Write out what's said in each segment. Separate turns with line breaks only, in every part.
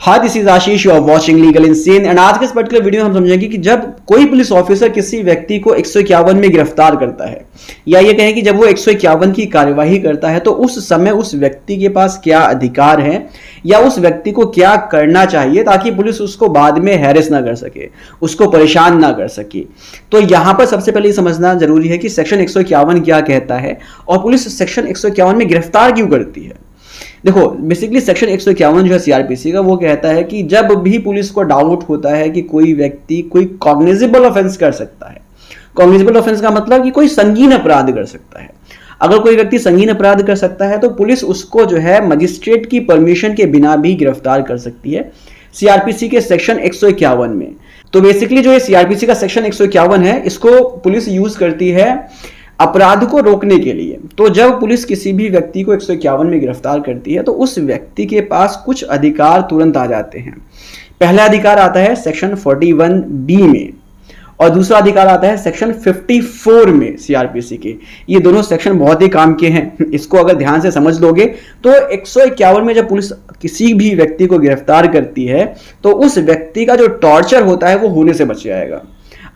हाँ, this is Ashish, you are watching legal insane. And आज के इस पर्टिकुलर वीडियो में हम समझेंगे कि जब कोई पुलिस ऑफिसर किसी व्यक्ति को 151 में गिरफ्तार करता है, या ये कहें कि जब वो 151 की कार्यवाही करता है, तो उस समय उस व्यक्ति के पास क्या अधिकार है या उस व्यक्ति को क्या करना चाहिए ताकि पुलिस उसको बाद में हैरेस ना कर सके, उसको परेशान ना कर सके। तो यहां पर सबसे पहले समझना जरूरी है कि सेक्शन 151 क्या कहता है और पुलिस सेक्शन 151 में गिरफ्तार क्यों करती है। देखो, बेसिकली सेक्शन 151 जो है सीआरपीसी का, वो कहता है कि जब भी पुलिस को डाउट होता है कि कोई व्यक्ति कोई कॉग्निजेबल ऑफेंस कर सकता है, कॉग्निजेबल ऑफेंस का मतलब कि कोई संगीन अपराध कर सकता है। अगर कोई व्यक्ति संगीन अपराध कर सकता है तो पुलिस उसको जो है मजिस्ट्रेट की परमिशन के बिना भी गिरफ्तार कर सकती है सीआरपीसी के सेक्शन 151 में। तो बेसिकली जो ये सीआरपीसी का सेक्शन 151 है, इसको पुलिस यूज करती है अपराध को रोकने के लिए। तो जब पुलिस किसी भी व्यक्ति को 151 में गिरफ्तार करती है तो उस व्यक्ति के पास कुछ अधिकार तुरंत आ जाते हैं। पहला अधिकार आता है सेक्शन 41B में और दूसरा अधिकार आता है सेक्शन 54 में सीआरपीसी के। ये दोनों सेक्शन बहुत ही काम के हैं, इसको अगर ध्यान से समझ लोगे तो 151 में जब पुलिस किसी भी व्यक्ति को गिरफ्तार करती है तो उस व्यक्ति का जो टॉर्चर होता है वो होने से बच जाएगा।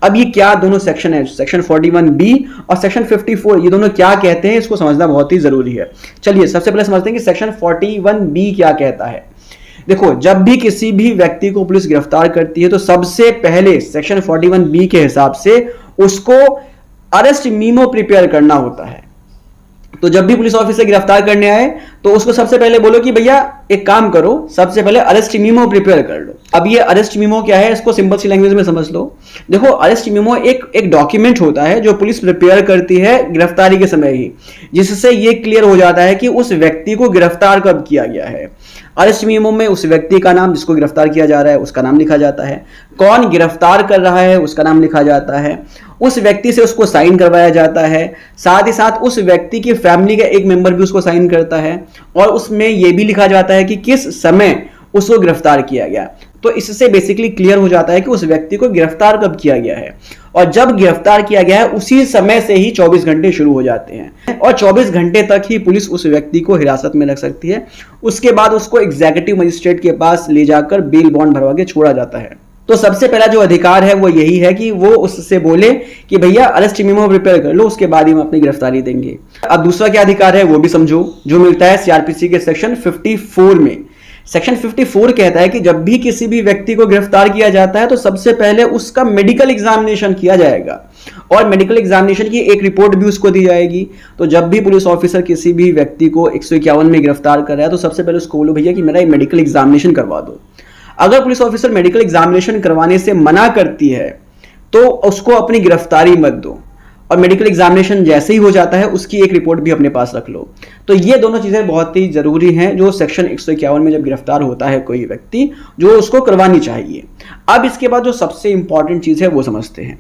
अब ये क्या दोनों सेक्शन है, सेक्शन 41B और सेक्शन 54, ये दोनों क्या कहते हैं, इसको समझना बहुत ही जरूरी है। चलिए सबसे पहले समझते हैं कि सेक्शन 41B क्या कहता है। देखो, जब भी किसी भी व्यक्ति को पुलिस गिरफ्तार करती है तो सबसे पहले सेक्शन 41B के हिसाब से उसको अरेस्ट मीमो प्रिपेयर करना होता है। तो जब भी पुलिस ऑफिसर गिरफ्तार करने आए तो उसको सबसे पहले बोलो कि भैया एक काम करो, सबसे पहले अरेस्ट मीमो प्रिपेयर कर लो। अब ये अरेस्ट मीमो क्या है, इसको सिंपल सी लैंग्वेज में समझ लो। देखो, अरेस्ट मीमो एक डॉक्यूमेंट होता है जो पुलिस प्रिपेयर करती है गिरफ्तारी के समय ही, जिससे ये क्लियर हो जाता है कि उस व्यक्ति को गिरफ्तार कब किया गया है। अरेस्ट मीमो में उस व्यक्ति का नाम, जिसको गिरफ्तार किया जा रहा है उसका नाम लिखा जाता है, कौन गिरफ्तार कर रहा है उसका नाम लिखा जाता है, उस व्यक्ति से उसको साइन करवाया जाता है, साथ ही साथ उस व्यक्ति की फैमिली का एक मेंबर भी उसको साइन करता है और उसमें यह भी लिखा जाता है कि किस समय उसको गिरफ्तार किया गया। तो इससे बेसिकली क्लियर हो जाता है कि उस व्यक्ति को गिरफ्तार कब किया गया है, और जब गिरफ्तार किया गया है उसी समय से ही 24 घंटे शुरू हो जाते हैं और 24 घंटे तक ही पुलिस उस व्यक्ति को हिरासत में रख सकती है। उसके बाद उसको एग्जीक्यूटिव मजिस्ट्रेट के पास ले जाकर बेल बॉन्ड भरवा के छोड़ा जाता है। तो सबसे पहला जो अधिकार है वो यही है कि वो उससे बोले कि भैया अरेस्ट मीमो प्रिपेयर कर लो, उसके बाद ही हम अपनी गिरफ्तारी देंगे। अब दूसरा क्या अधिकार है वो भी समझो, जो मिलता है सीआरपीसी के सेक्शन 54 में। सेक्शन 54 कहता है कि जब भी किसी भी व्यक्ति को गिरफ्तार किया जाता है तो सबसे पहले उसका मेडिकल एग्जामिनेशन किया जाएगा और मेडिकल एग्जामिनेशन की एक रिपोर्ट भी उसको दी जाएगी। तो जब भी पुलिस ऑफिसर किसी भी व्यक्ति को 151 में गिरफ्तार कर रहा है तो सबसे पहले उसको बोलो भैया कि मेरा ये मेडिकल एग्जामिनेशन करवा दो। अगर पुलिस ऑफिसर मेडिकल एग्जामिनेशन करवाने से मना करती है तो उसको अपनी गिरफ्तारी मत दो, और मेडिकल एग्जामिनेशन जैसे ही हो जाता है उसकी एक रिपोर्ट भी अपने पास रख लो। तो ये दोनों चीजें बहुत ही जरूरी हैं जो सेक्शन 151 में जब गिरफ्तार होता है कोई व्यक्ति, जो उसको करवानी चाहिए। अब इसके बाद जो सबसे इंपॉर्टेंट चीज है वो समझते हैं।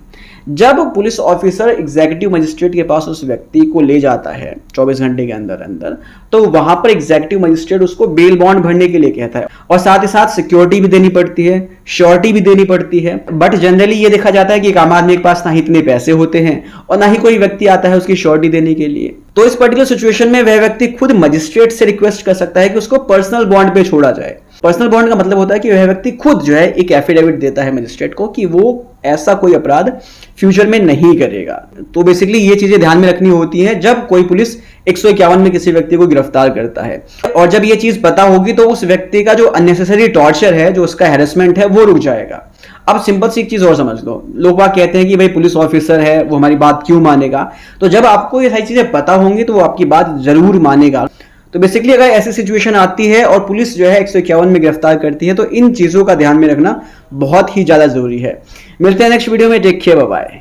जब पुलिस ऑफिसर एग्जीक्यूटिव मजिस्ट्रेट के पास उस व्यक्ति को ले जाता है 24 घंटे के अंदर अंदर, तो वहां पर एग्जीक्यूटिव मजिस्ट्रेट उसको बेल बॉन्ड भरने के लिए कहता है और साथ ही साथ सिक्योरिटी भी देनी पड़ती है, श्योरिटी भी देनी पड़ती है। बट जनरली ये देखा जाता है कि एक आम आदमी के पास ना ही इतने पैसे होते हैं और ना ही कोई व्यक्ति आता है उसकी श्योरिटी देने के लिए। तो इस पर्टिकुलर सिचुएशन में वह व्यक्ति खुद मजिस्ट्रेट से रिक्वेस्ट कर सकता है कि उसको पर्सनल बॉन्ड पे छोड़ा जाए। पर्सनल बॉन्ड का मतलब होता है कि वह व्यक्ति खुद जो है एक एफिडेविट देता है मजिस्ट्रेट को कि वो ऐसा कोई अपराध फ्यूचर में नहीं करेगा। तो बेसिकली ये चीजें ध्यान में रखनी होती हैं जब कोई पुलिस 151 में किसी व्यक्ति को गिरफ्तार करता है। और जब ये चीज पता होगी तो उस व्यक्ति का जो अननेसेसरी टॉर्चर है, जो उसका हैरेसमेंट है, वो रुक जाएगा। अब सिंपल सी एक चीज और समझ लो, लोग बात कहते हैं कि भाई पुलिस ऑफिसर है वो हमारी बात क्यों मानेगा। तो जब आपको ये सारी चीजें पता होंगी तो वो आपकी बात जरूर मानेगा। तो बेसिकली अगर ऐसी सिचुएशन आती है और पुलिस जो है 151 में गिरफ्तार करती है तो इन चीजों का ध्यान में रखना बहुत ही ज्यादा जरूरी है। मिलते हैं नेक्स्ट वीडियो में, टेक केयर, बाय बाय।